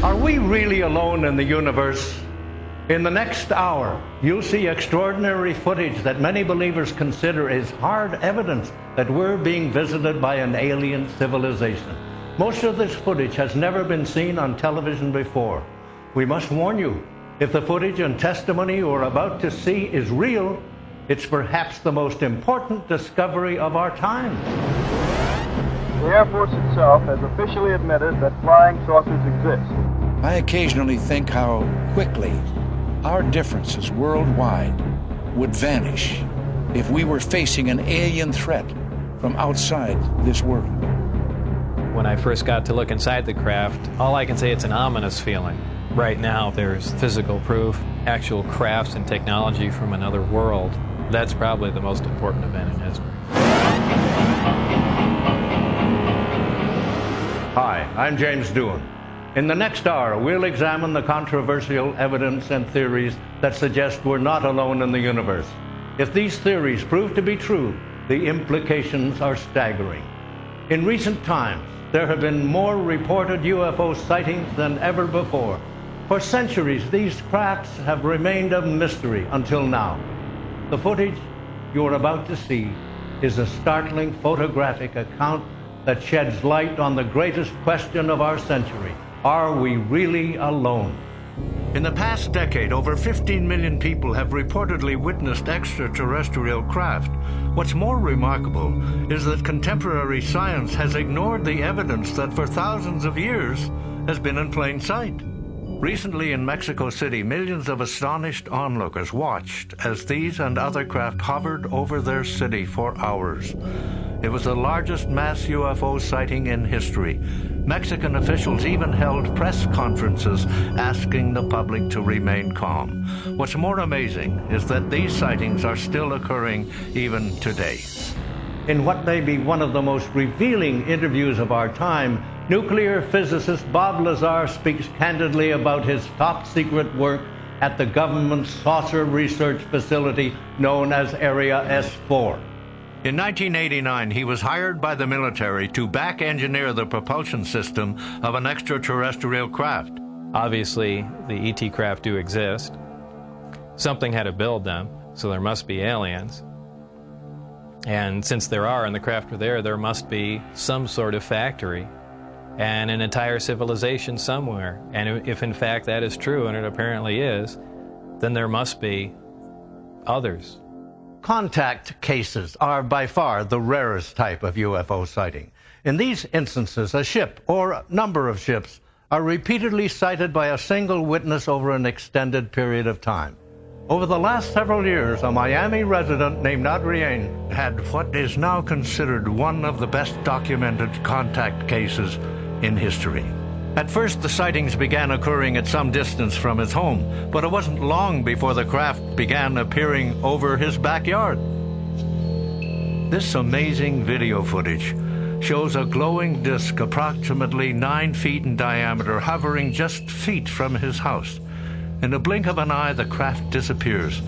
Are we really alone in the universe? In the next hour, you'll see extraordinary footage that many believers consider as hard evidence that we're being visited by an alien civilization. Most of this footage has never been seen on television before. We must warn you, if the footage and testimony you're about to see is real, it's perhaps the most important discovery of our time. The Air Force itself has officially admitted that flying saucers exist. I occasionally think how quickly our differences worldwide would vanish if we were facing an alien threat from outside this world. When I first got to look inside the craft, all I can say, it's an ominous feeling. Right now, there's physical proof, actual crafts and technology from another world. That's probably the most important event in history. Hi, I'm James Doohan. In the next hour, we'll examine the controversial evidence and theories that suggest we're not alone in the universe. If these theories prove to be true, the implications are staggering. In recent times, there have been more reported UFO sightings than ever before. For centuries, these crafts have remained a mystery until now. The footage you're about to see is a startling photographic account that sheds light on the greatest question of our century. Are we really alone? In the past decade, over 15 million people have reportedly witnessed extraterrestrial craft. What's more remarkable is that contemporary science has ignored the evidence that for thousands of years has been in plain sight. Recently in Mexico City, millions of astonished onlookers watched as these and other craft hovered over their city for hours. It was the largest mass UFO sighting in history. Mexican officials even held press conferences asking the public to remain calm. What's more amazing is that these sightings are still occurring even today. In what may be one of the most revealing interviews of our time, nuclear physicist Bob Lazar speaks candidly about his top-secret work at the government's saucer research facility known as Area S4. In 1989, he was hired by the military to back-engineer the propulsion system of an extraterrestrial craft. Obviously, the ET craft do exist. Something had to build them, so there must be aliens. And since there are, and the craft are there must be some sort of factory and an entire civilization somewhere. And if in fact that is true, and it apparently is, then there must be others. Contact cases are by far the rarest type of UFO sighting. In these instances, a ship or a number of ships are repeatedly sighted by a single witness over an extended period of time. Over the last several years, a Miami resident named Adrienne had what is now considered one of the best documented contact cases in history. At first, the sightings began occurring at some distance from his home, but it wasn't long before the craft began appearing over his backyard. This amazing video footage shows a glowing disc approximately 9 feet in diameter hovering just feet from his house. In a blink of an eye, the craft disappears.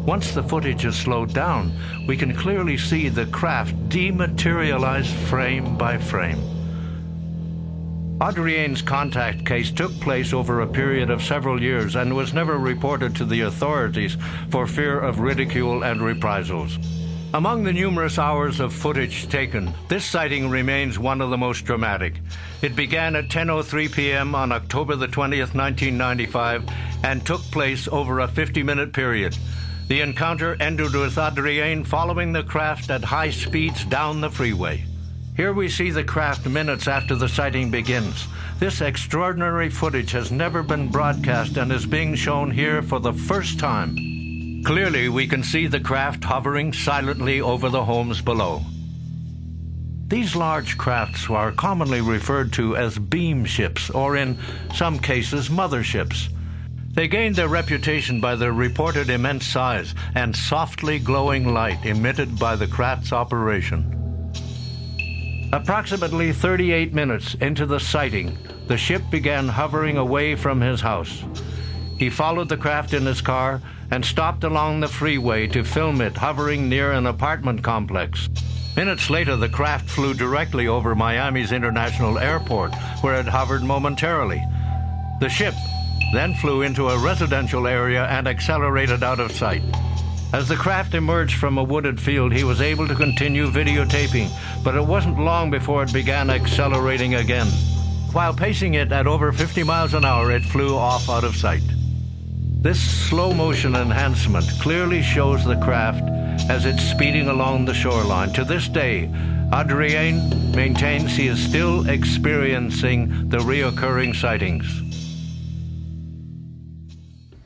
Once the footage is slowed down, we can clearly see the craft dematerialize frame by frame. Adrienne's contact case took place over a period of several years and was never reported to the authorities for fear of ridicule and reprisals. Among the numerous hours of footage taken, this sighting remains one of the most dramatic. It began at 10:03 p.m. on October the 20th, 1995, and took place over a 50-minute period. The encounter ended with Adrienne following the craft at high speeds down the freeway. Here we see the craft minutes after the sighting begins. This extraordinary footage has never been broadcast and is being shown here for the first time. Clearly, we can see the craft hovering silently over the homes below. These large crafts are commonly referred to as beam ships, or in some cases, motherships. They gained their reputation by their reported immense size and softly glowing light emitted by the craft's operation. Approximately 38 minutes into the sighting, the ship began hovering away from his house. He followed the craft in his car and stopped along the freeway to film it hovering near an apartment complex. Minutes later, the craft flew directly over Miami's International Airport, where it hovered momentarily. The ship then flew into a residential area and accelerated out of sight. As the craft emerged from a wooded field, he was able to continue videotaping, but it wasn't long before it began accelerating again. While pacing it at over 50 miles an hour, it flew off out of sight. This slow-motion enhancement clearly shows the craft as it's speeding along the shoreline. To this day, Adrien maintains he is still experiencing the reoccurring sightings.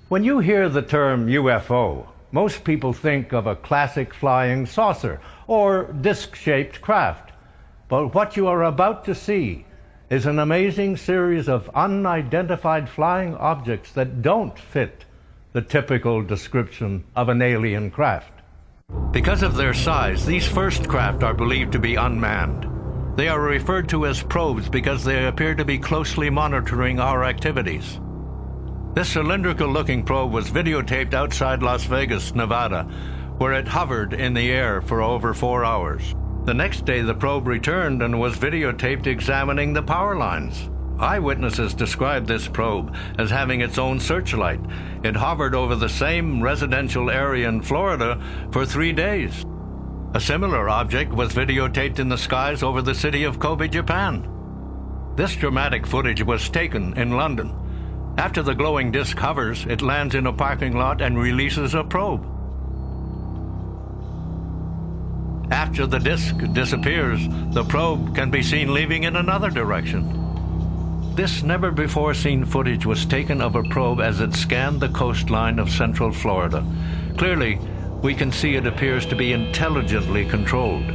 When you hear the term UFO, most people think of a classic flying saucer or disc-shaped craft. But what you are about to see is an amazing series of unidentified flying objects that don't fit the typical description of an alien craft. Because of their size, these first craft are believed to be unmanned. They are referred to as probes because they appear to be closely monitoring our activities. This cylindrical-looking probe was videotaped outside Las Vegas, Nevada, where it hovered in the air for over 4 hours. The next day, the probe returned and was videotaped examining the power lines. Eyewitnesses described this probe as having its own searchlight. It hovered over the same residential area in Florida for 3 days. A similar object was videotaped in the skies over the city of Kobe, Japan. This dramatic footage was taken in London. After the glowing disc hovers, it lands in a parking lot and releases a probe. After the disc disappears, the probe can be seen leaving in another direction. This never-before-seen footage was taken of a probe as it scanned the coastline of central Florida. Clearly, we can see it appears to be intelligently controlled.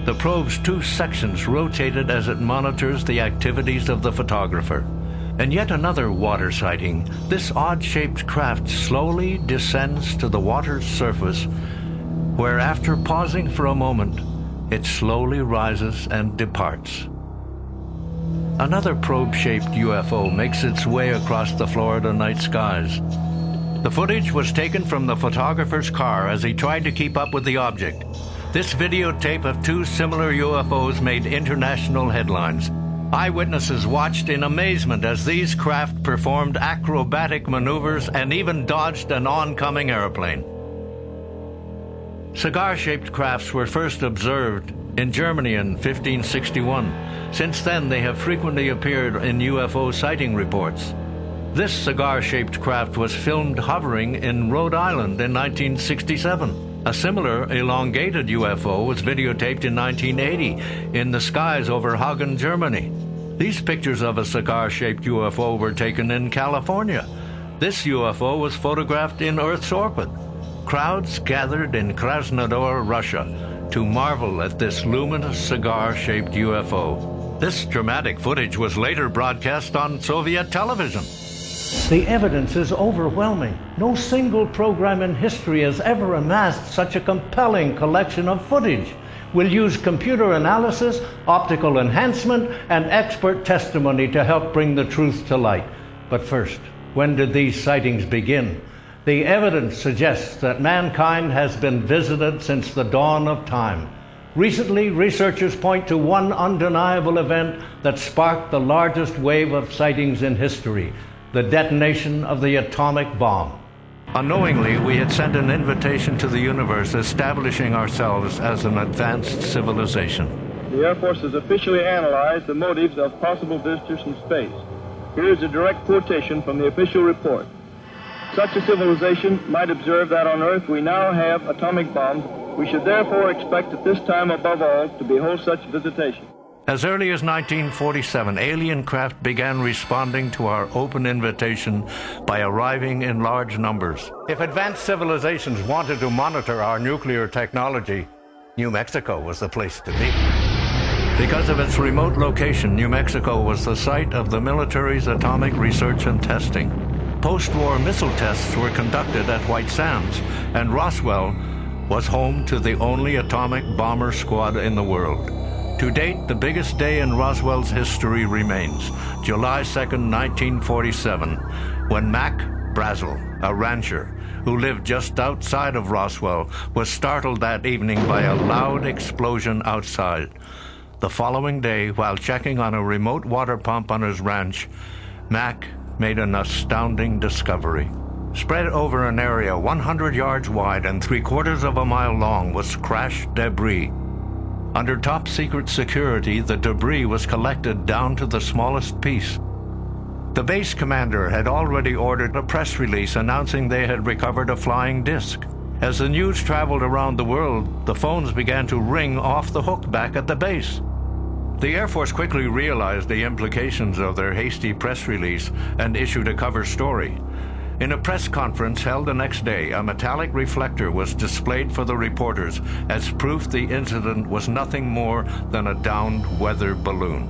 The probe's 2 sections rotated as it monitors the activities of the photographer. And yet another water sighting. This odd-shaped craft slowly descends to the water's surface, where after pausing for a moment, it slowly rises and departs. Another probe-shaped UFO makes its way across the Florida night skies. The footage was taken from the photographer's car as he tried to keep up with the object. This videotape of 2 similar UFOs made international headlines. Eyewitnesses watched in amazement as these craft performed acrobatic maneuvers and even dodged an oncoming airplane. Cigar-shaped crafts were first observed in Germany in 1561. Since then, they have frequently appeared in UFO sighting reports. This cigar-shaped craft was filmed hovering in Rhode Island in 1967. A similar elongated UFO was videotaped in 1980 in the skies over Hagen, Germany. These pictures of a cigar-shaped UFO were taken in California. This UFO was photographed in Earth's orbit. Crowds gathered in Krasnodar, Russia, to marvel at this luminous cigar-shaped UFO. This dramatic footage was later broadcast on Soviet television. The evidence is overwhelming. No single program in history has ever amassed such a compelling collection of footage. We'll use computer analysis, optical enhancement, and expert testimony to help bring the truth to light. But first, when did these sightings begin? The evidence suggests that mankind has been visited since the dawn of time. Recently, researchers point to one undeniable event that sparked the largest wave of sightings in history: the detonation of the atomic bomb. Unknowingly, we had sent an invitation to the universe, establishing ourselves as an advanced civilization. The Air Force has officially analyzed the motives of possible visitors from space. Here is a direct quotation from the official report. Such a civilization might observe that on Earth we now have atomic bombs. We should therefore expect at this time above all to behold such visitation. As early as 1947, alien craft began responding to our open invitation by arriving in large numbers. If advanced civilizations wanted to monitor our nuclear technology, New Mexico was the place to be. Because of its remote location, New Mexico was the site of the military's atomic research and testing. Post-war missile tests were conducted at White Sands, and Roswell was home to the only atomic bomber squad in the world. To date, the biggest day in Roswell's history remains, July 2nd, 1947, when Mac Brazel, a rancher who lived just outside of Roswell, was startled that evening by a loud explosion outside. The following day, while checking on a remote water pump on his ranch, Mac made an astounding discovery. Spread over an area 100 yards wide and 3/4 of a mile long was crashed debris. Under top-secret security, the debris was collected down to the smallest piece. The base commander had already ordered a press release announcing they had recovered a flying disc. As the news traveled around the world, the phones began to ring off the hook back at the base. The Air Force quickly realized the implications of their hasty press release and issued a cover story. In a press conference held the next day, a metallic reflector was displayed for the reporters as proof the incident was nothing more than a downed weather balloon.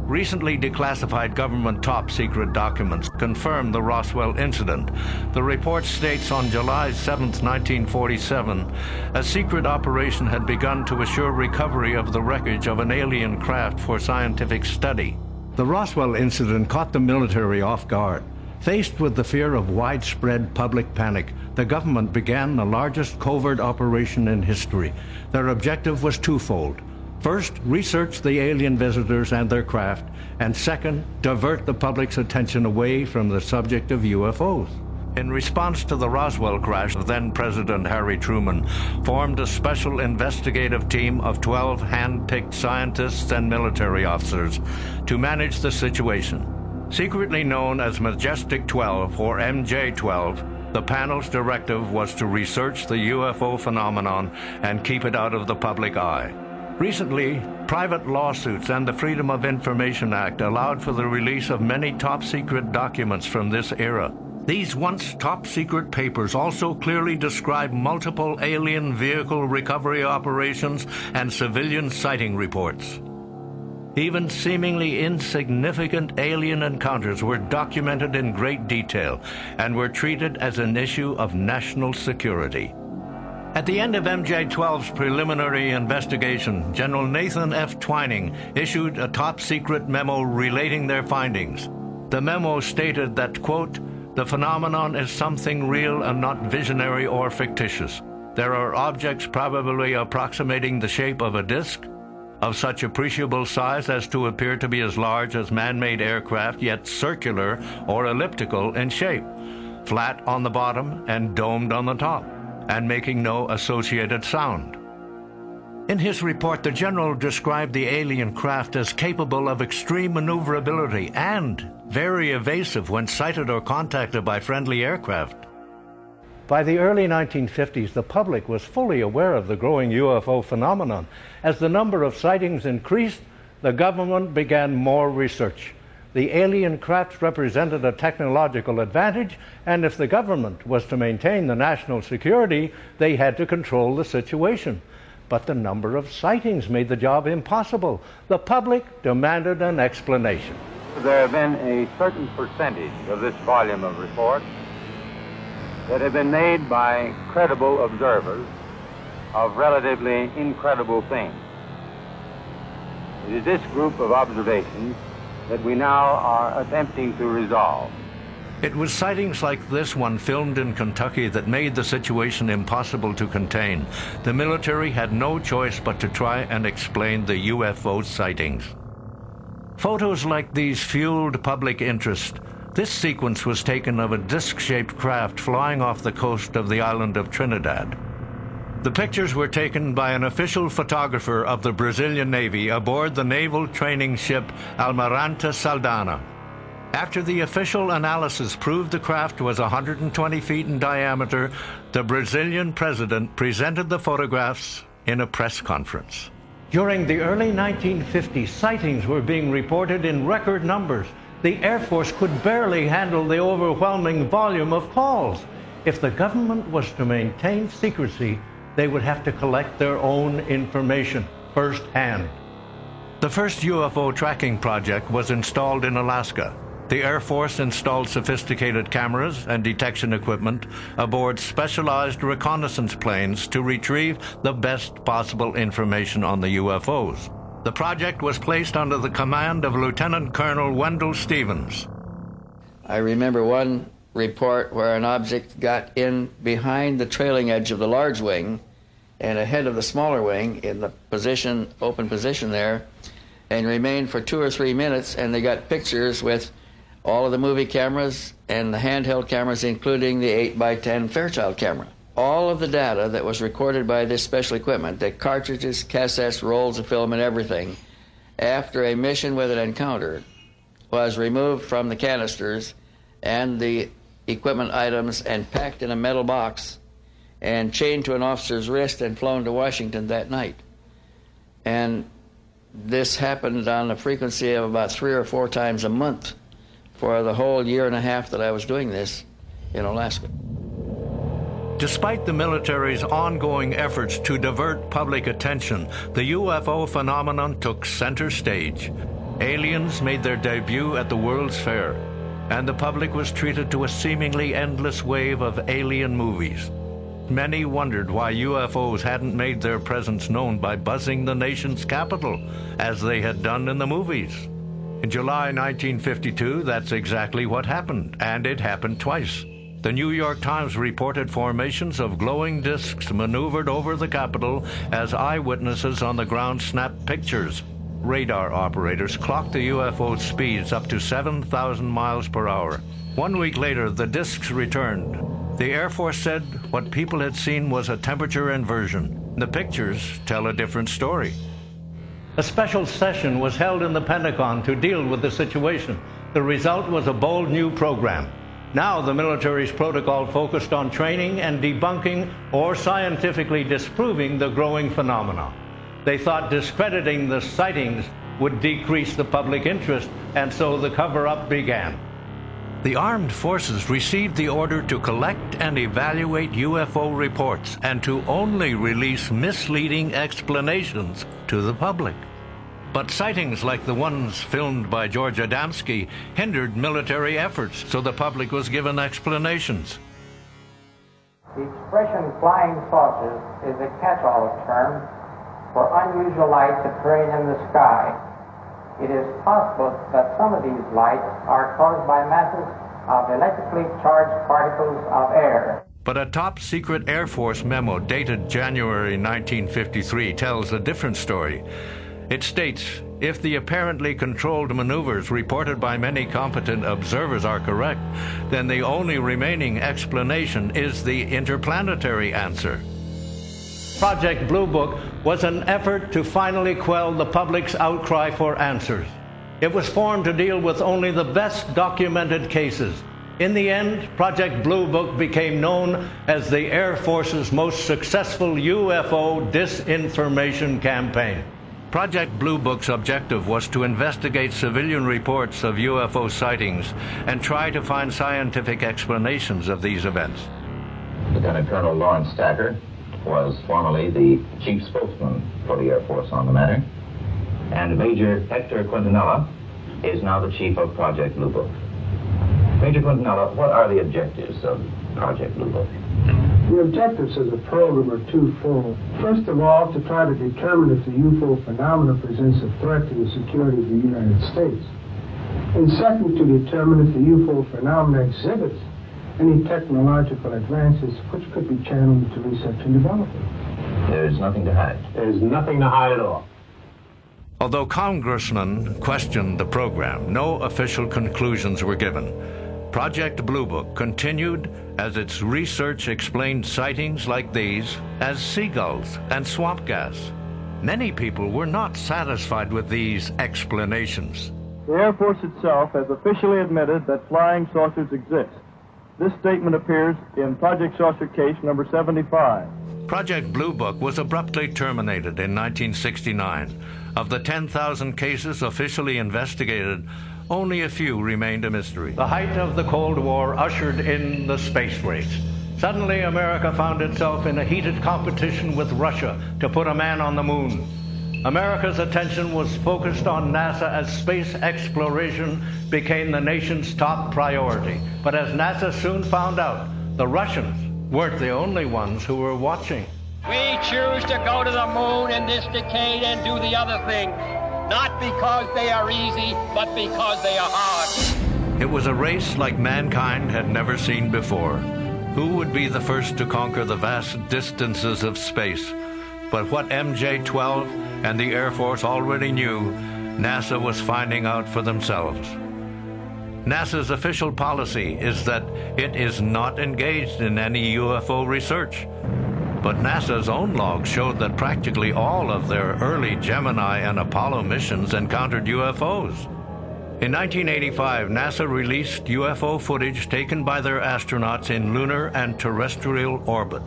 Recently declassified government top-secret documents confirm the Roswell incident. The report states on July 7, 1947, a secret operation had begun to assure recovery of the wreckage of an alien craft for scientific study. The Roswell incident caught the military off guard. Faced with the fear of widespread public panic, the government began the largest covert operation in history. Their objective was twofold. First, research the alien visitors and their craft, and second, divert the public's attention away from the subject of UFOs. In response to the Roswell crash, then-President Harry Truman formed a special investigative team of 12 hand-picked scientists and military officers to manage the situation. Secretly known as Majestic 12 or MJ-12, the panel's directive was to research the UFO phenomenon and keep it out of the public eye. Recently, private lawsuits and the Freedom of Information Act allowed for the release of many top-secret documents from this era. These once top-secret papers also clearly describe multiple alien vehicle recovery operations and civilian sighting reports. Even seemingly insignificant alien encounters were documented in great detail and were treated as an issue of national security. At the end of MJ-12's preliminary investigation, General Nathan F. Twining issued a top-secret memo relating their findings. The memo stated that, quote, "The phenomenon is something real and not visionary or fictitious. There are objects probably approximating the shape of a disk, of such appreciable size as to appear to be as large as man-made aircraft, yet circular or elliptical in shape, flat on the bottom and domed on the top, and making no associated sound." In his report, the general described the alien craft as capable of extreme maneuverability and very evasive when sighted or contacted by friendly aircraft. By the early 1950s, the public was fully aware of the growing UFO phenomenon. As the number of sightings increased, the government began more research. The alien craft represented a technological advantage, and if the government was to maintain the national security, they had to control the situation. But the number of sightings made the job impossible. The public demanded an explanation. There have been a certain percentage of this volume of reports that have been made by credible observers of relatively incredible things. It is this group of observations that we now are attempting to resolve. It was sightings like this one filmed in Kentucky that made the situation impossible to contain. The military had no choice but to try and explain the UFO sightings. Photos like these fueled public interest. This sequence was taken of a disc-shaped craft flying off the coast of the island of Trinidad. The pictures were taken by an official photographer of the Brazilian Navy aboard the naval training ship Almirante Saldanha. After the official analysis proved the craft was 120 feet in diameter, the Brazilian president presented the photographs in a press conference. During the early 1950s, sightings were being reported in record numbers. The Air Force could barely handle the overwhelming volume of calls. If the government was to maintain secrecy, they would have to collect their own information firsthand. The first UFO tracking project was installed in Alaska. The Air Force installed sophisticated cameras and detection equipment aboard specialized reconnaissance planes to retrieve the best possible information on the UFOs. The project was placed under the command of Lieutenant Colonel Wendell Stevens. I remember one report where an object got in behind the trailing edge of the large wing and ahead of the smaller wing in the position, open position there, and remained for 2 or 3 minutes, and they got pictures with all of the movie cameras and the handheld cameras, including the 8x10 Fairchild camera. All of the data that was recorded by this special equipment, the cartridges, cassettes, rolls of film, and everything, after a mission with an encounter, was removed from the canisters and the equipment items and packed in a metal box and chained to an officer's wrist and flown to Washington that night. And this happened on a frequency of about 3 or 4 times a month for the whole year and a half that I was doing this in Alaska. Despite the military's ongoing efforts to divert public attention, the UFO phenomenon took center stage. Aliens made their debut at the World's Fair, and the public was treated to a seemingly endless wave of alien movies. Many wondered why UFOs hadn't made their presence known by buzzing the nation's capital, as they had done in the movies. In July 1952, that's exactly what happened, and it happened twice. The New York Times reported formations of glowing discs maneuvered over the Capitol as eyewitnesses on the ground snapped pictures. Radar operators clocked the UFO speeds up to 7,000 miles per hour. 1 week later, the discs returned. The Air Force said what people had seen was a temperature inversion. The pictures tell a different story. A special session was held in the Pentagon to deal with the situation. The result was a bold new program. Now the military's protocol focused on training and debunking or scientifically disproving the growing phenomena. They thought discrediting the sightings would decrease the public interest, and so the cover-up began. The armed forces received the order to collect and evaluate UFO reports and to only release misleading explanations to the public. But sightings like the ones filmed by George Adamski hindered military efforts, so the public was given explanations. The expression flying saucers is a catch-all term for unusual lights appearing in the sky. It is possible that some of these lights are caused by masses of electrically charged particles of air. But a top-secret Air Force memo dated January 1953 tells a different story. It states, if the apparently controlled maneuvers reported by many competent observers are correct, then the only remaining explanation is the interplanetary answer. Project Blue Book was an effort to finally quell the public's outcry for answers. It was formed to deal with only the best documented cases. In the end, Project Blue Book became known as the Air Force's most successful UFO disinformation campaign. Project Blue Book's objective was to investigate civilian reports of UFO sightings and try to find scientific explanations of these events. Lieutenant Colonel Lawrence Stacker was formerly the chief spokesman for the Air Force on the matter, and Major Hector Quintanilla is now the chief of Project Blue Book. Major Quintanilla, what are the objectives of Project Blue Book? The objectives of the program are twofold. First of all, to try to determine if the UFO phenomenon presents a threat to the security of the United States. And second, to determine if the UFO phenomenon exhibits any technological advances which could be channeled into research and development. There's nothing to hide. There's nothing to hide at all. Although congressmen questioned the program, no official conclusions were given. Project Blue Book continued as its research explained sightings like these as seagulls and swamp gas. Many people were not satisfied with these explanations. The Air Force itself has officially admitted that flying saucers exist. This statement appears in Project Saucer Case number 75. Project Blue Book was abruptly terminated in 1969. Of the 10,000 cases officially investigated, only a few remained a mystery. The height of the Cold War ushered in the space race. Suddenly, America found itself in a heated competition with Russia to put a man on the moon. America's attention was focused on NASA as space exploration became the nation's top priority. But as NASA soon found out, the Russians weren't the only ones who were watching. We choose to go to the moon in this decade and do the other things. Not because they are easy, but because they are hard. It was a race like mankind had never seen before. Who would be the first to conquer the vast distances of space? But what MJ-12 and the Air Force already knew, NASA was finding out for themselves. NASA's official policy is that it is not engaged in any UFO research. But NASA's own logs showed that practically all of their early Gemini and Apollo missions encountered UFOs. In 1985, NASA released UFO footage taken by their astronauts in lunar and terrestrial orbit.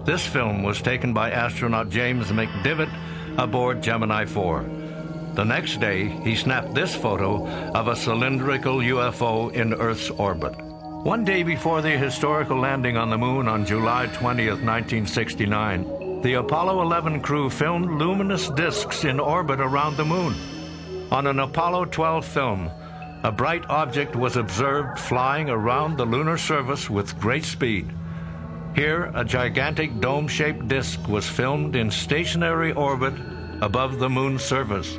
This film was taken by astronaut James McDivitt aboard Gemini 4. The next day, he snapped this photo of a cylindrical UFO in Earth's orbit. One day before the historical landing on the moon on July 20th, 1969, the Apollo 11 crew filmed luminous disks in orbit around the moon. On an Apollo 12 film, a bright object was observed flying around the lunar surface with great speed. Here, a gigantic dome-shaped disk was filmed in stationary orbit above the moon's surface.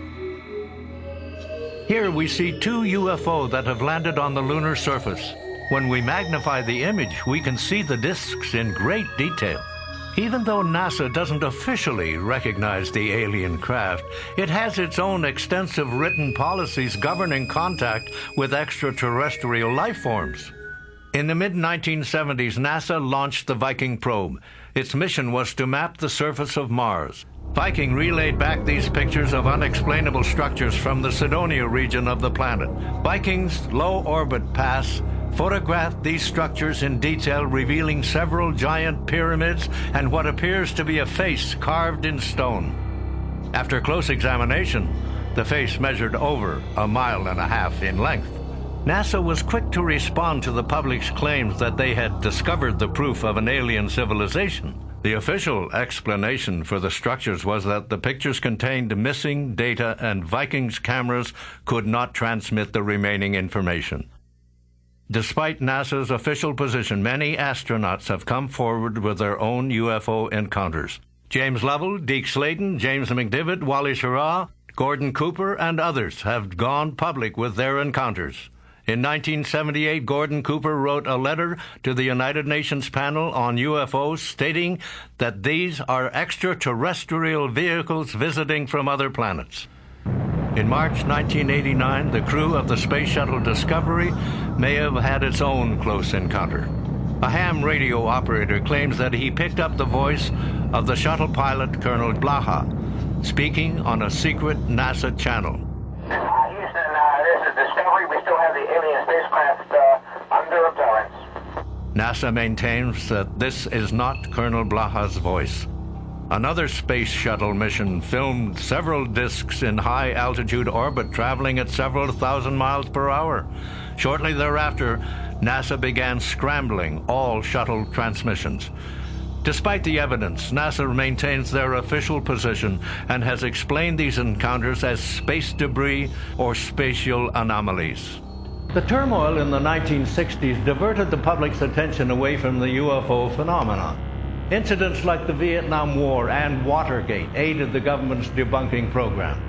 Here we see two UFO that have landed on the lunar surface. When we magnify the image, we can see the disks in great detail. Even though NASA doesn't officially recognize the alien craft, it has its own extensive written policies governing contact with extraterrestrial life forms. In the mid-1970s, NASA launched the Viking probe. Its mission was to map the surface of Mars. Viking relayed back these pictures of unexplainable structures from the Cydonia region of the planet. Viking's low-orbit pass photographed these structures in detail, revealing several giant pyramids and what appears to be a face carved in stone. After close examination, the face measured over 1.5 miles in length. NASA was quick to respond to the public's claims that they had discovered the proof of an alien civilization. The official explanation for the structures was that the pictures contained missing data and Viking's cameras could not transmit the remaining information. Despite NASA's official position, many astronauts have come forward with their own UFO encounters. James Lovell, Deke Slayton, James McDivitt, Wally Schirra, Gordon Cooper, and others have gone public with their encounters. In 1978, Gordon Cooper wrote a letter to the United Nations panel on UFOs stating that these are extraterrestrial vehicles visiting from other planets. In March 1989, the crew of the Space Shuttle Discovery may have had its own close encounter. A ham radio operator claims that he picked up the voice of the shuttle pilot, Colonel Blaha, speaking on a secret NASA channel. Houston, this is Discovery. We still have the alien spacecraft under absorbance. NASA maintains that this is not Colonel Blaha's voice. Another space shuttle mission filmed several disks in high-altitude orbit traveling at several thousand miles per hour. Shortly thereafter, NASA began scrambling all shuttle transmissions. Despite the evidence, NASA maintains their official position and has explained these encounters as space debris or spatial anomalies. The turmoil in the 1960s diverted the public's attention away from the UFO phenomenon. Incidents like the Vietnam War and Watergate aided the government's debunking program.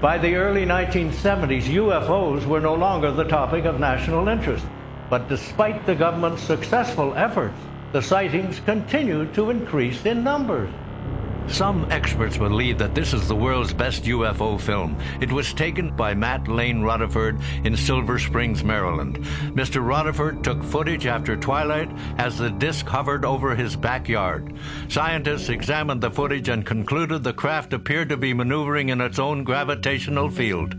By the early 1970s, UFOs were no longer the topic of national interest. But despite the government's successful efforts, the sightings continued to increase in numbers. Some experts believe that this is the world's best UFO film. It was taken by Matt Lane Rutherford in Silver Springs, Maryland. Mr. Rutherford took footage after twilight as the disc hovered over his backyard. Scientists examined the footage and concluded the craft appeared to be maneuvering in its own gravitational field.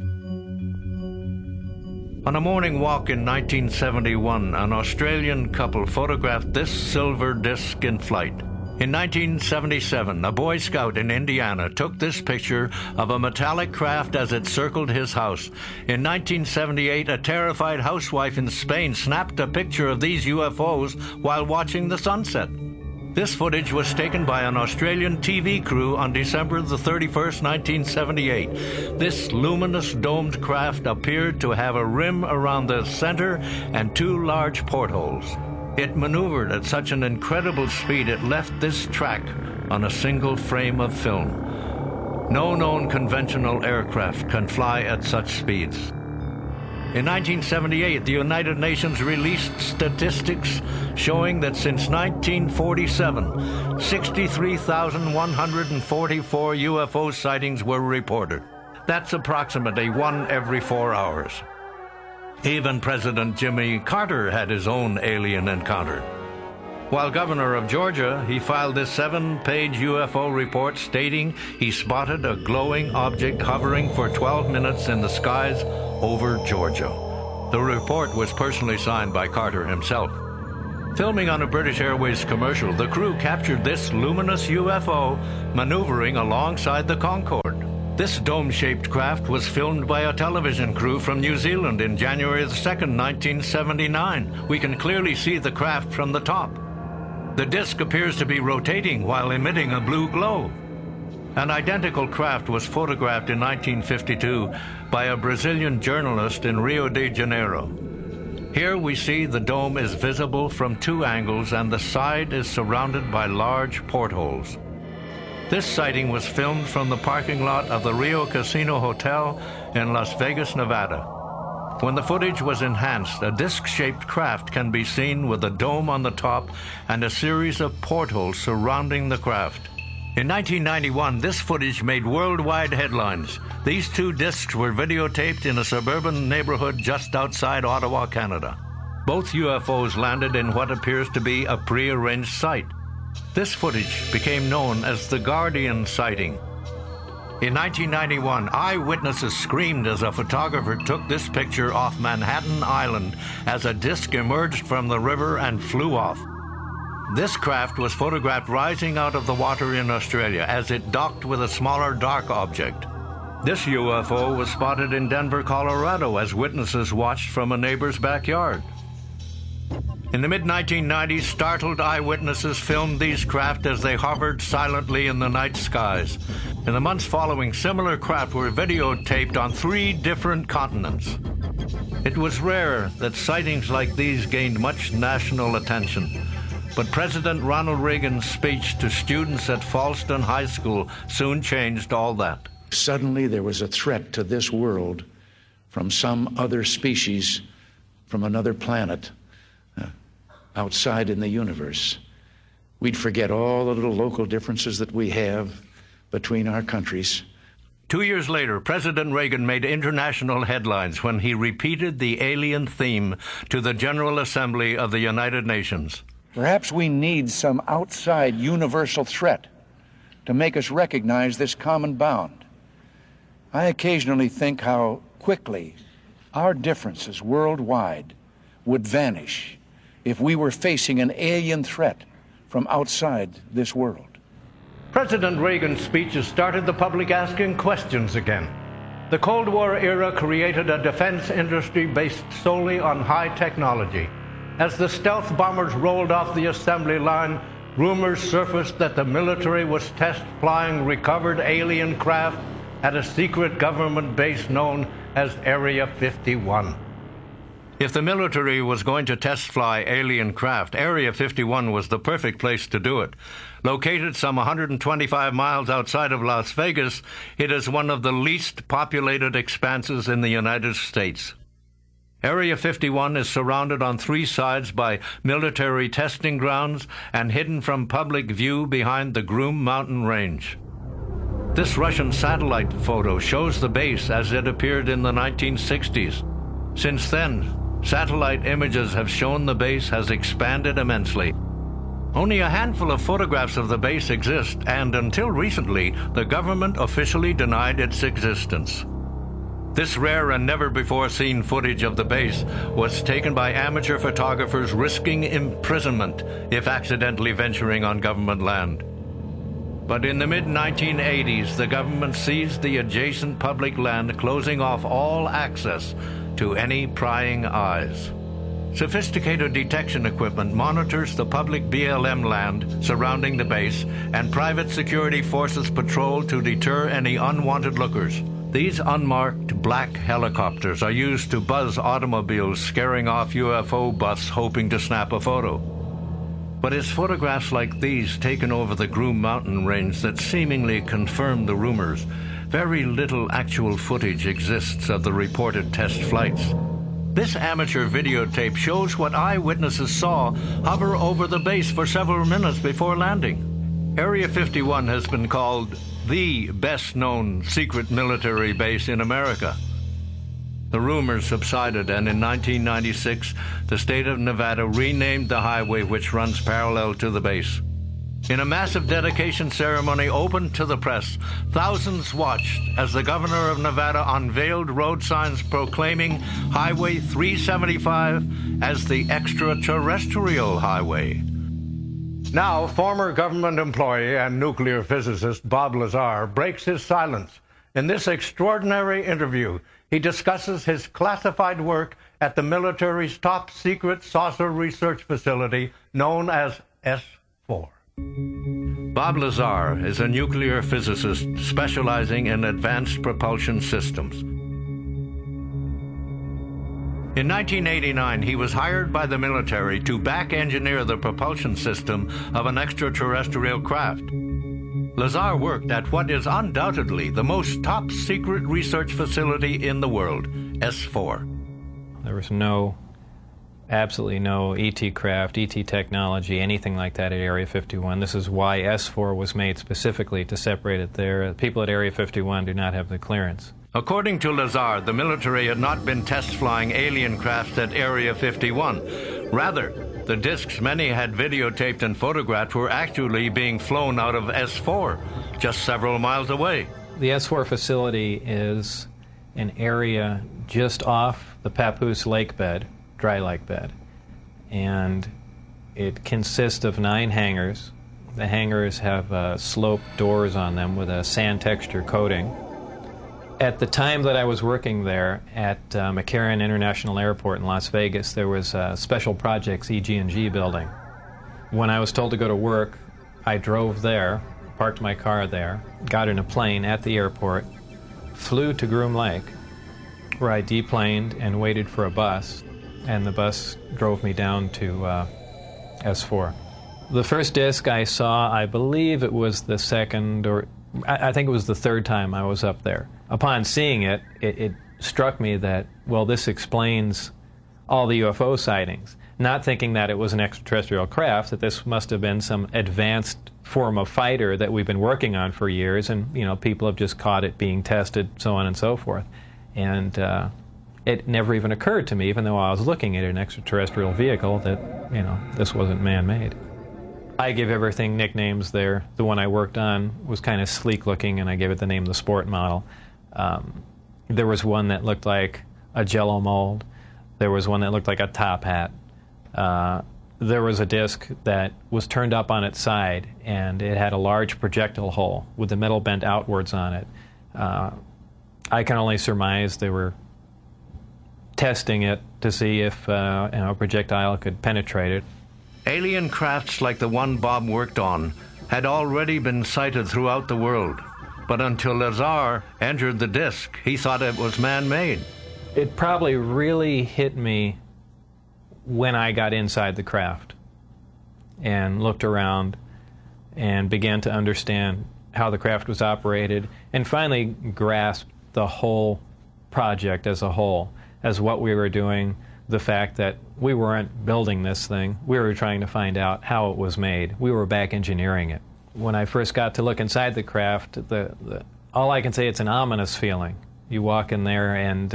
On a morning walk in 1971, an Australian couple photographed this silver disc in flight. In 1977, a Boy Scout in Indiana took this picture of a metallic craft as it circled his house. In 1978, a terrified housewife in Spain snapped a picture of these UFOs while watching the sunset. This footage was taken by an Australian TV crew on December the 31st, 1978. This luminous domed craft appeared to have a rim around the center and two large portholes. It maneuvered at such an incredible speed it left this track on a single frame of film. No known conventional aircraft can fly at such speeds. In 1978, the United Nations released statistics showing that since 1947, 63,144 UFO sightings were reported. That's approximately one every 4 hours. Even President Jimmy Carter had his own alien encounter. While governor of Georgia, he filed this 7-page UFO report stating he spotted a glowing object hovering for 12 minutes in the skies over Georgia. The report was personally signed by Carter himself. Filming on a British Airways commercial, the crew captured this luminous UFO maneuvering alongside the Concorde. This dome-shaped craft was filmed by a television crew from New Zealand in January 2nd, 1979. We can clearly see the craft from the top. The disc appears to be rotating while emitting a blue glow. An identical craft was photographed in 1952 by a Brazilian journalist in Rio de Janeiro. Here we see the dome is visible from 2 angles and the side is surrounded by large portholes. This sighting was filmed from the parking lot of the Rio Casino Hotel in Las Vegas, Nevada. When the footage was enhanced, a disc-shaped craft can be seen with a dome on the top and a series of portholes surrounding the craft. In 1991, this footage made worldwide headlines. These 2 discs were videotaped in a suburban neighborhood just outside Ottawa, Canada. Both UFOs landed in what appears to be a prearranged site. This footage became known as the Guardian sighting. In 1991, eyewitnesses screamed as a photographer took this picture off Manhattan Island as a disc emerged from the river and flew off. This craft was photographed rising out of the water in Australia as it docked with a smaller dark object. This UFO was spotted in Denver, Colorado as witnesses watched from a neighbor's backyard. In the mid-1990s, startled eyewitnesses filmed these craft as they hovered silently in the night skies. In the months following, similar craft were videotaped on 3 different continents. It was rare that sightings like these gained much national attention, but President Ronald Reagan's speech to students at Falston High School soon changed all that. Suddenly there was a threat to this world from some other species, from another planet, outside in the universe. We'd forget all the little local differences that we have between our countries. 2 years later, President Reagan made international headlines when he repeated the alien theme to the General Assembly of the United Nations. Perhaps we need some outside universal threat to make us recognize this common bound. I occasionally think how quickly our differences worldwide would vanish if we were facing an alien threat from outside this world. President Reagan's speeches started the public asking questions again. The Cold War era created a defense industry based solely on high technology. As the stealth bombers rolled off the assembly line, rumors surfaced that the military was test flying recovered alien craft at a secret government base known as Area 51. If the military was going to test fly alien craft, Area 51 was the perfect place to do it. Located some 125 miles outside of Las Vegas, it is one of the least populated expanses in the United States. Area 51 is surrounded on 3 sides by military testing grounds and hidden from public view behind the Groom Mountain Range. This Russian satellite photo shows the base as it appeared in the 1960s. Since then, satellite images have shown the base has expanded immensely. Only a handful of photographs of the base exist, and until recently, the government officially denied its existence. This rare and never-before-seen footage of the base was taken by amateur photographers risking imprisonment if accidentally venturing on government land. But in the mid-1980s, the government seized the adjacent public land, closing off all access to any prying eyes. Sophisticated detection equipment monitors the public BLM land surrounding the base, and private security forces patrol to deter any unwanted lookers. These unmarked black helicopters are used to buzz automobiles, scaring off UFO buffs hoping to snap a photo. But it's photographs like these taken over the Groom Mountain Range that seemingly confirm the rumors. Very little actual footage exists of the reported test flights. This amateur videotape shows what eyewitnesses saw hover over the base for several minutes before landing. Area 51 has been called the best-known secret military base in America. The rumors subsided, and in 1996, the state of Nevada renamed the highway which runs parallel to the base. In a massive dedication ceremony open to the press, thousands watched as the governor of Nevada unveiled road signs proclaiming Highway 375 as the extraterrestrial highway. Now, former government employee and nuclear physicist Bob Lazar breaks his silence. In this extraordinary interview, he discusses his classified work at the military's top secret saucer research facility known as S4. Bob Lazar is a nuclear physicist specializing in advanced propulsion systems. In 1989, he was hired by the military to back-engineer the propulsion system of an extraterrestrial craft. Lazar worked at what is undoubtedly the most top-secret research facility in the world, S4. There was absolutely no ET craft, ET technology, anything like that at Area 51. This is why S4 was made specifically to separate it there. People at Area 51 do not have the clearance. According to Lazar, the military had not been test-flying alien crafts at Area 51. Rather, the discs many had videotaped and photographed were actually being flown out of S4, just several miles away. The S4 facility is an area just off the Papoose lake bed, dry lake bed, and it consists of 9 hangars. The hangars have sloped doors on them with a sand texture coating. At the time that I was working there at McCarran International Airport in Las Vegas, there was a Special Projects EG&G building. When I was told to go to work, I drove there, parked my car there, got in a plane at the airport, flew to Groom Lake, where I deplaned and waited for a bus, and the bus drove me down to S4. The first disc I saw, I believe it was the second, or I think it was the third time I was up there. Upon seeing it, it struck me that, well, this explains all the UFO sightings. Not thinking that it was an extraterrestrial craft, that this must have been some advanced form of fighter that we've been working on for years, and people have just caught it being tested, so on and so forth. And it never even occurred to me, even though I was looking at an extraterrestrial vehicle, that this wasn't man-made. I give everything nicknames there. The one I worked on was kind of sleek looking, and I gave it the name the Sport model. There was one that looked like a Jell-O mold. There was one that looked like a top hat. There was a disc that was turned up on its side, and it had a large projectile hole with the metal bent outwards on it. I can only surmise they were testing it to see if a projectile could penetrate it. Alien crafts like the one Bob worked on had already been sighted throughout the world. But until Lazar entered the disc, he thought it was man-made. It probably really hit me when I got inside the craft and looked around and began to understand how the craft was operated, and finally grasped the whole project as a whole, as what we were doing, the fact that we weren't building this thing, we were trying to find out how it was made. We were back engineering it. When I first got to look inside the craft, all I can say, it's an ominous feeling. You walk in there and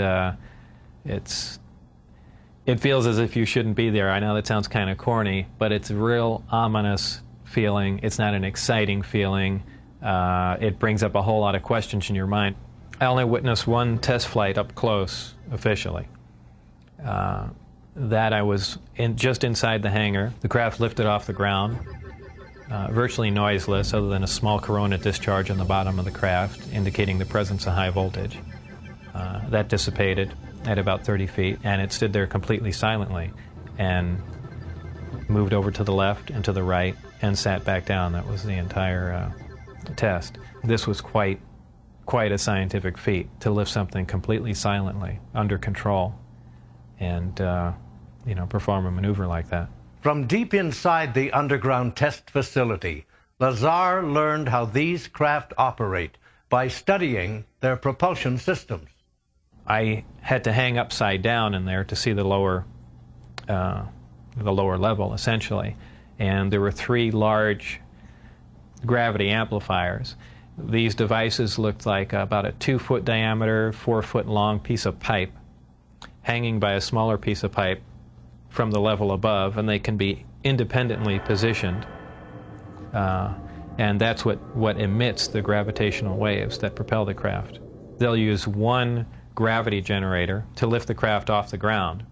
it feels as if you shouldn't be there. I know that sounds kind of corny, but it's a real ominous feeling. It's not an exciting feeling. It brings up a whole lot of questions in your mind. I only witnessed one test flight up close, officially. That I was just inside the hangar. The craft lifted off the ground, virtually noiseless, other than a small corona discharge on the bottom of the craft, indicating the presence of high voltage. That dissipated at about 30 feet, and it stood there completely silently, and moved over to the left and to the right, and sat back down. That was the entire test. This was quite a scientific feat, to lift something completely silently, under control, and perform a maneuver like that. From deep inside the underground test facility, Lazar learned how these craft operate by studying their propulsion systems. I had to hang upside down in there to see the lower level, essentially. And there were 3 large gravity amplifiers. These devices looked like about a 2-foot diameter, 4-foot long piece of pipe hanging by a smaller piece of pipe from the level above, and they can be independently positioned. And that's what emits the gravitational waves that propel the craft. They'll use one gravity generator to lift the craft off the ground.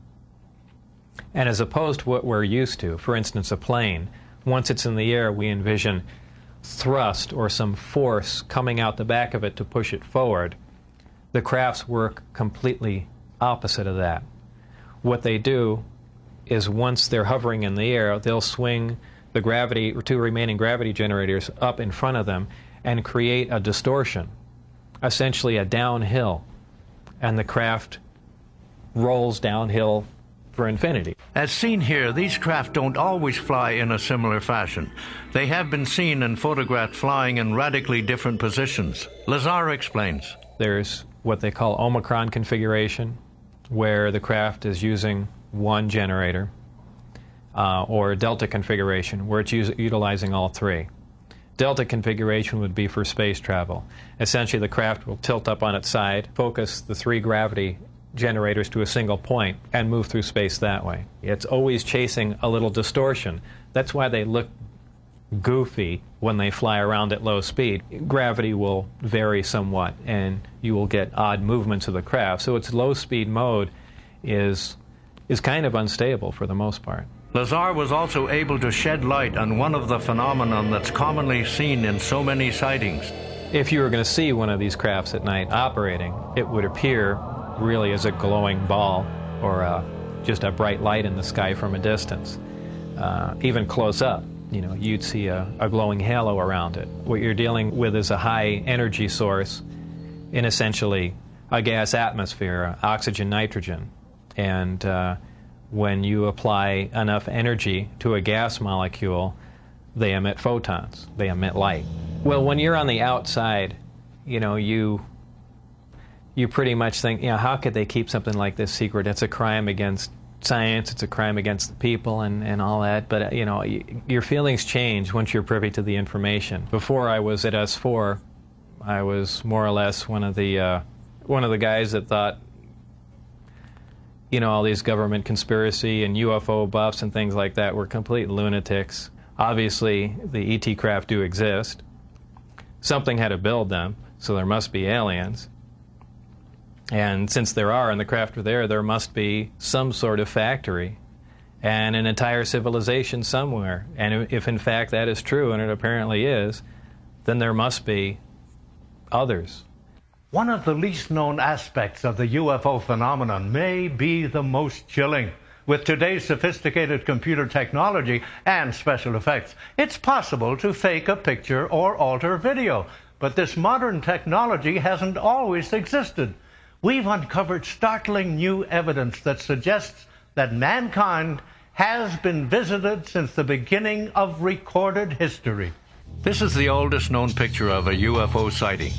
And as opposed to what we're used to, for instance, a plane, once it's in the air, we envision thrust or some force coming out the back of it to push it forward. The crafts work completely opposite of that. What they do is once they're hovering in the air, they'll swing the gravity, or two remaining gravity generators up in front of them and create a distortion, essentially a downhill, and the craft rolls downhill for infinity. As seen here, these craft don't always fly in a similar fashion. They have been seen and photographed flying in radically different positions. Lazar explains. There's what they call Omicron configuration, where the craft is using one generator, or Delta configuration, where it's utilizing all three. Delta configuration would be for space travel. Essentially, the craft will tilt up on its side, focus the three gravity generators to a single point, and move through space that way. It's always chasing a little distortion. That's why they look goofy when they fly around at low speed. Gravity will vary somewhat, and you will get odd movements of the craft. So its low speed mode is kind of unstable for the most part. Lazar was also able to shed light on one of the phenomenon that's commonly seen in so many sightings. If you were going to see one of these crafts at night operating, it would appear really as a glowing ball or just a bright light in the sky from a distance. Even close up, you'd see a glowing halo around it. What you're dealing with is a high energy source in essentially a gas atmosphere, oxygen, nitrogen. And when you apply enough energy to a gas molecule, they emit photons, they emit light. Well, when you're on the outside, you pretty much think, how could they keep something like this secret? It's a crime against science, it's a crime against the people and all that. But, your feelings change once you're privy to the information. Before I was at S4, I was more or less one of the guys that thought, all these government conspiracy and UFO buffs and things like that were complete lunatics. Obviously, the ET craft do exist. Something had to build them, so there must be aliens. And since there are, and the craft are there must be some sort of factory and an entire civilization somewhere. And if in fact that is true, and it apparently is, then there must be others. One of the least known aspects of the UFO phenomenon may be the most chilling. With today's sophisticated computer technology and special effects, it's possible to fake a picture or alter video. But this modern technology hasn't always existed. We've uncovered startling new evidence that suggests that mankind has been visited since the beginning of recorded history. This is the oldest known picture of a UFO sighting.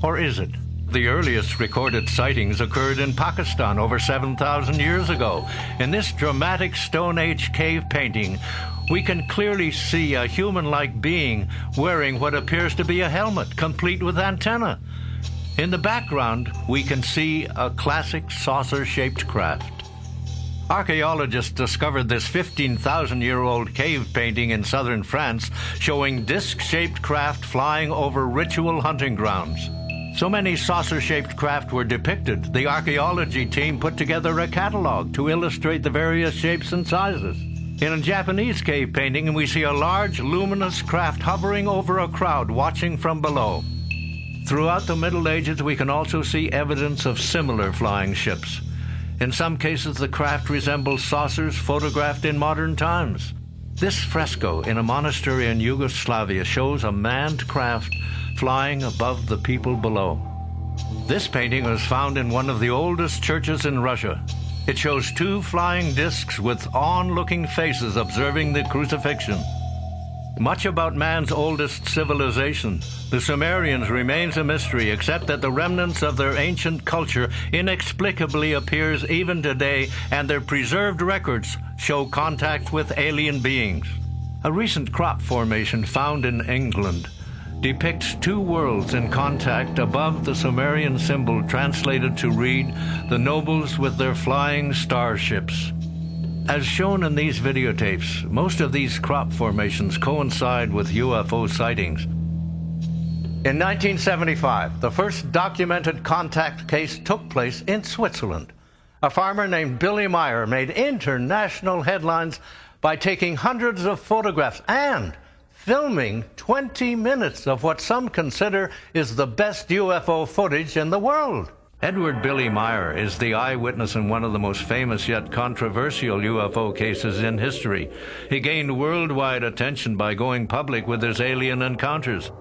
Or is it? The earliest recorded sightings occurred in Pakistan over 7,000 years ago. In this dramatic Stone Age cave painting, we can clearly see a human-like being wearing what appears to be a helmet, complete with antenna. In the background, we can see a classic saucer-shaped craft. Archaeologists discovered this 15,000-year-old cave painting in southern France showing disc-shaped craft flying over ritual hunting grounds. So many saucer-shaped craft were depicted, the archaeology team put together a catalog to illustrate the various shapes and sizes. In a Japanese cave painting, we see a large, luminous craft hovering over a crowd watching from below. Throughout the Middle Ages, we can also see evidence of similar flying ships. In some cases, the craft resembles saucers photographed in modern times. This fresco in a monastery in Yugoslavia shows a manned craft flying above the people below. This painting was found in one of the oldest churches in Russia. It shows two flying discs with on-looking faces observing the crucifixion. Much about man's oldest civilization, the Sumerians, remains a mystery, except that the remnants of their ancient culture inexplicably appears even today, and their preserved records show contact with alien beings. A recent crop formation found in England depicts two worlds in contact above the Sumerian symbol translated to read, "The nobles with their flying starships." As shown in these videotapes, most of these crop formations coincide with UFO sightings. In 1975, the first documented contact case took place in Switzerland. A farmer named Billy Meyer made international headlines by taking hundreds of photographs and filming 20 minutes of what some consider is the best UFO footage in the world. Edward Billy Meyer is the eyewitness in one of the most famous yet controversial UFO cases in history. He gained worldwide attention by going public with his alien encounters.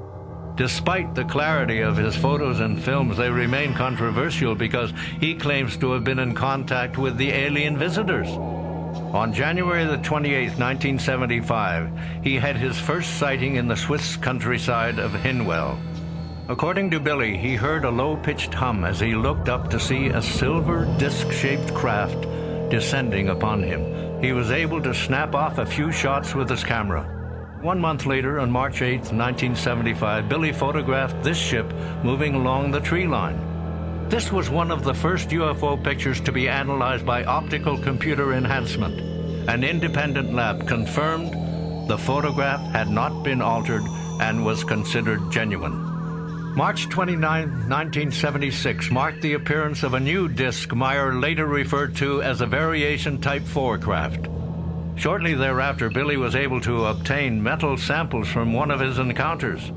Despite the clarity of his photos and films, they remain controversial because he claims to have been in contact with the alien visitors. On January the 28th, 1975, he had his first sighting in the Swiss countryside of Hinwell. According to Billy, he heard a low-pitched hum as he looked up to see a silver disc-shaped craft descending upon him. He was able to snap off a few shots with his camera. 1 month later, on March 8, 1975, Billy photographed this ship moving along the tree line. This was one of the first UFO pictures to be analyzed by optical computer enhancement. An independent lab confirmed the photograph had not been altered and was considered genuine. March 29, 1976 marked the appearance of a new disc Meyer later referred to as a Variation Type 4 craft. Shortly thereafter, Billy was able to obtain metal samples from one of his encounters.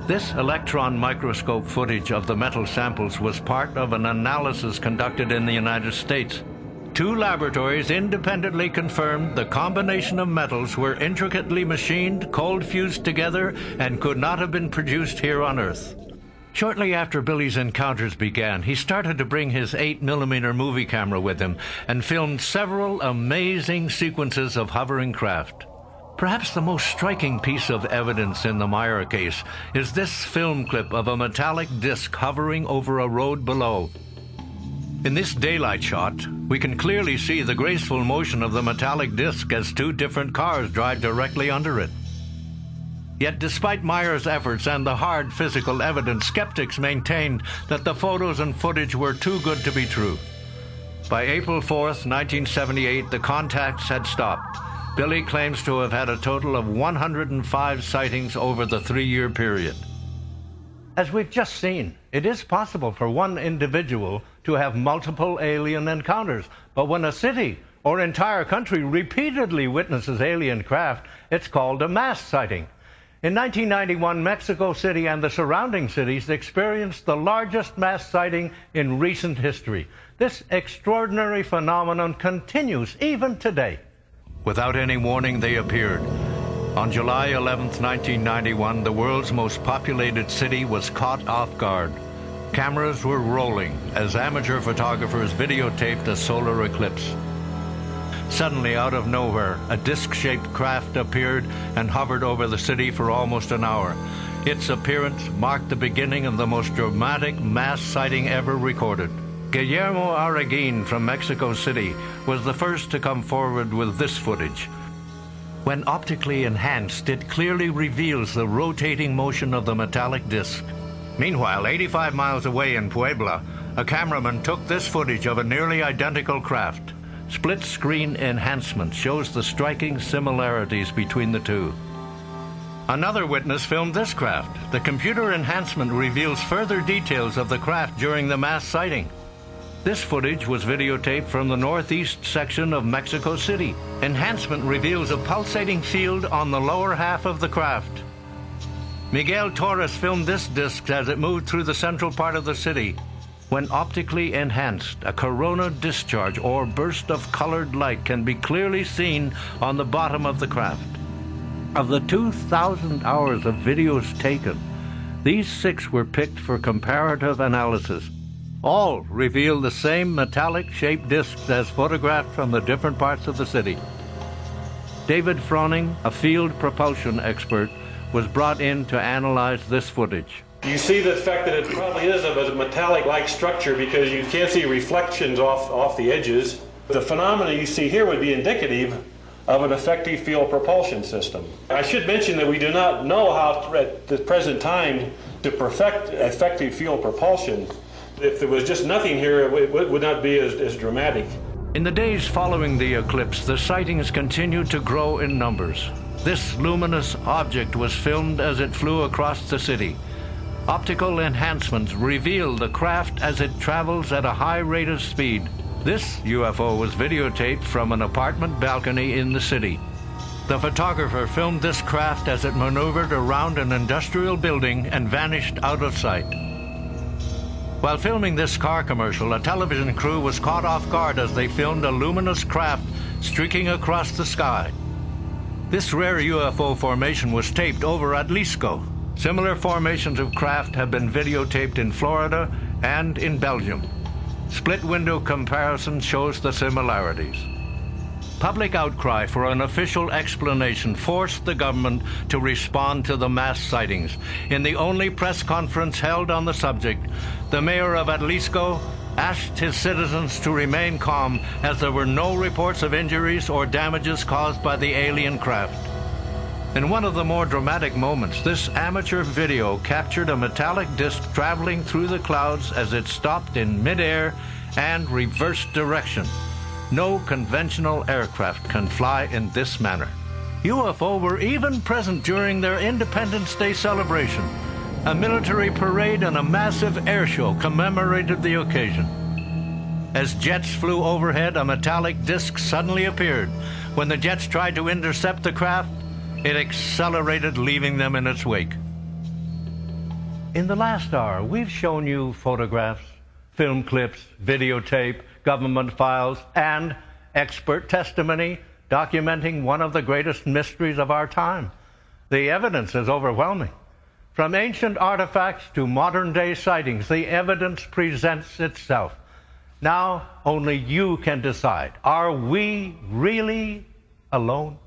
This electron microscope footage of the metal samples was part of an analysis conducted in the United States. Two laboratories independently confirmed the combination of metals were intricately machined, cold fused together, and could not have been produced here on Earth. Shortly after Billy's encounters began, he started to bring his 8mm movie camera with him and filmed several amazing sequences of hovering craft. Perhaps the most striking piece of evidence in the Meyer case is this film clip of a metallic disc hovering over a road below. In this daylight shot, we can clearly see the graceful motion of the metallic disc as two different cars drive directly under it. Yet despite Meyer's efforts and the hard physical evidence, skeptics maintained that the photos and footage were too good to be true. By April 4th, 1978, the contacts had stopped. Billy claims to have had a total of 105 sightings over the 3-year period. As we've just seen, it is possible for one individual to have multiple alien encounters, but when a city or entire country repeatedly witnesses alien craft, it's called a mass sighting. In 1991, Mexico City and the surrounding cities experienced the largest mass sighting in recent history. This extraordinary phenomenon continues even today. Without any warning, they appeared. On July 11, 1991, the world's most populated city was caught off guard. Cameras were rolling as amateur photographers videotaped a solar eclipse. Suddenly, out of nowhere, a disc-shaped craft appeared and hovered over the city for almost an hour. Its appearance marked the beginning of the most dramatic mass sighting ever recorded. Guillermo Arguin from Mexico City was the first to come forward with this footage. When optically enhanced, it clearly reveals the rotating motion of the metallic disc. Meanwhile, 85 miles away in Puebla, a cameraman took this footage of a nearly identical craft. Split-screen enhancement shows the striking similarities between the two. Another witness filmed this craft. The computer enhancement reveals further details of the craft during the mass sighting. This footage was videotaped from the northeast section of Mexico City. Enhancement reveals a pulsating field on the lower half of the craft. Miguel Torres filmed this disc as it moved through the central part of the city. When optically enhanced, a corona discharge or burst of colored light can be clearly seen on the bottom of the craft. Of the 2,000 hours of videos taken, these 6 were picked for comparative analysis. All reveal the same metallic-shaped discs as photographed from the different parts of the city. David Froning, a field propulsion expert, was brought in to analyze this footage. You see the fact that it probably is of a metallic-like structure because you can't see reflections off the edges. The phenomena you see here would be indicative of an effective field propulsion system. I should mention that we do not know how at the present time to perfect effective field propulsion. If there was just nothing here, it would not be as dramatic. In the days following the eclipse, the sightings continued to grow in numbers. This luminous object was filmed as it flew across the city. Optical enhancements revealed the craft as it travels at a high rate of speed. This UFO was videotaped from an apartment balcony in the city. The photographer filmed this craft as it maneuvered around an industrial building and vanished out of sight. While filming this car commercial, a television crew was caught off guard as they filmed a luminous craft streaking across the sky. This rare UFO formation was taped over Jalisco. Similar formations of craft have been videotaped in Florida and in Belgium. Split window comparison shows the similarities. Public outcry for an official explanation forced the government to respond to the mass sightings. In the only press conference held on the subject, the mayor of Jalisco asked his citizens to remain calm as there were no reports of injuries or damages caused by the alien craft. In one of the more dramatic moments, this amateur video captured a metallic disc traveling through the clouds as it stopped in midair and reversed direction. No conventional aircraft can fly in this manner. UFO were even present during their Independence Day celebration. A military parade and a massive air show commemorated the occasion. As jets flew overhead, a metallic disc suddenly appeared. When the jets tried to intercept the craft, it accelerated, leaving them in its wake. In the last hour, we've shown you photographs, film clips, videotape, government files, and expert testimony documenting one of the greatest mysteries of our time. The evidence is overwhelming. From ancient artifacts to modern-day sightings, the evidence presents itself. Now, only you can decide. Are we really alone?